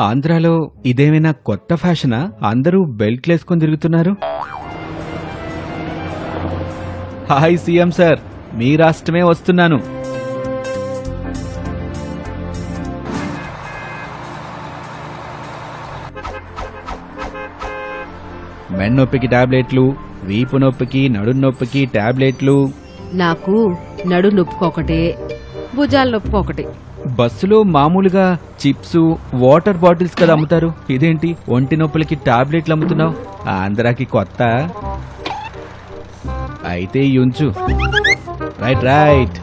ఆంధ్రాలో ఇదేమైనా కొత్త ఫ్యాషనా? అందరూ బెల్ట్లు వేసుకొని తిరుగుతున్నారు. హాయ్ సీఎం సార్, మీ రాష్ట్రమే వస్తున్నాను. మెన్నొప్పికి టాబ్లెట్లు, వీపు నొప్పికి, నడుం నొప్పికి టాబ్లెట్లు. నాకు నడు నొప్పుకొకటే, భుజాల నొప్పుకొకటి. బస్సులో మామూలుగా చిప్స్, వాటర్ బాటిల్స్ కదా అమ్ముతారు, ఇదేంటి ఒంటి నొప్పులకి టాబ్లెట్లు అమ్ముతున్నావు? ఆంధ్రాకి కొత్త అయితే యుంచు. Right right.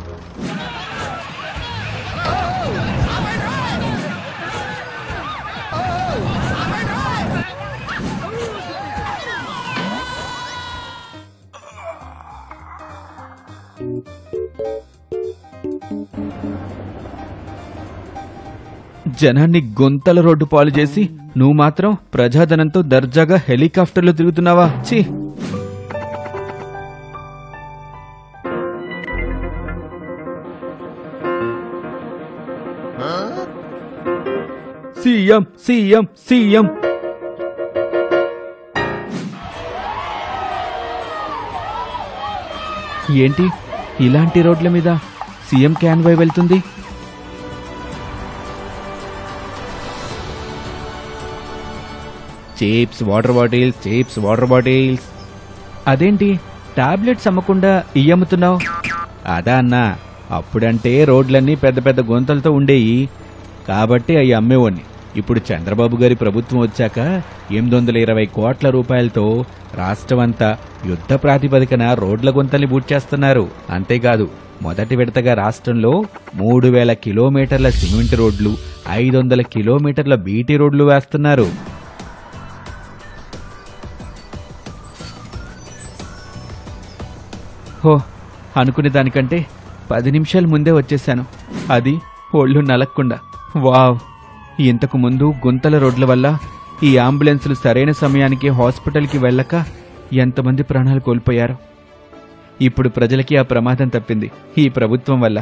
జనాన్ని గొంతల రోడ్డు పాలు చేసి నువ్వు మాత్రం ప్రజాధనంతో దర్జాగా హెలికాప్టర్లో తిరుగుతున్నావా? ఛీ! CM CM CM. ఏంటి ఇలాంటి రోడ్ల మీద సీఎం క్యాన్వాయ్ వెళ్తుంది? Chips, water bottles, chips, water bottles. అదేంటి టాబ్లెట్స్ అమ్మకుండా ఇయ్యమ్ముతున్నావు? అదా అన్నా, అప్పుడంటే రోడ్లన్నీ పెద్ద పెద్ద గొంతలతో ఉండేవి కాబట్టి అవి అమ్మేవాడిని. ఇప్పుడు చంద్రబాబు గారి ప్రభుత్వం వచ్చాక 820 కోట్ల రూపాయలతో రాష్ట్రమంతా యుద్ధ ప్రాతిపదికన రోడ్ల గొంతల్ని బూడ్చేస్తున్నారు. అంతేకాదు, మొదటి విడతగా రాష్ట్రంలో 3000 కిలోమీటర్ల సిమెంట్ రోడ్లు, 500 కిలోమీటర్ల బీటీ రోడ్లు వేస్తున్నారు. హో, అనుకునే దానికంటే 10 నిమిషాల ముందే వచ్చేశాను, అది ఒళ్ళు నలక్కుండా. వావ్! ఇంతకు ముందు గుంతల రోడ్ల వల్ల ఈ అంబులెన్సులు సరైన సమయానికి హాస్పిటల్కి వెళ్ళక ఎంతమంది ప్రాణాలు కోల్పోయారు. ఇప్పుడు ప్రజలకి ఆ ప్రమాదం తప్పింది ఈ ప్రభుత్వం వల్ల.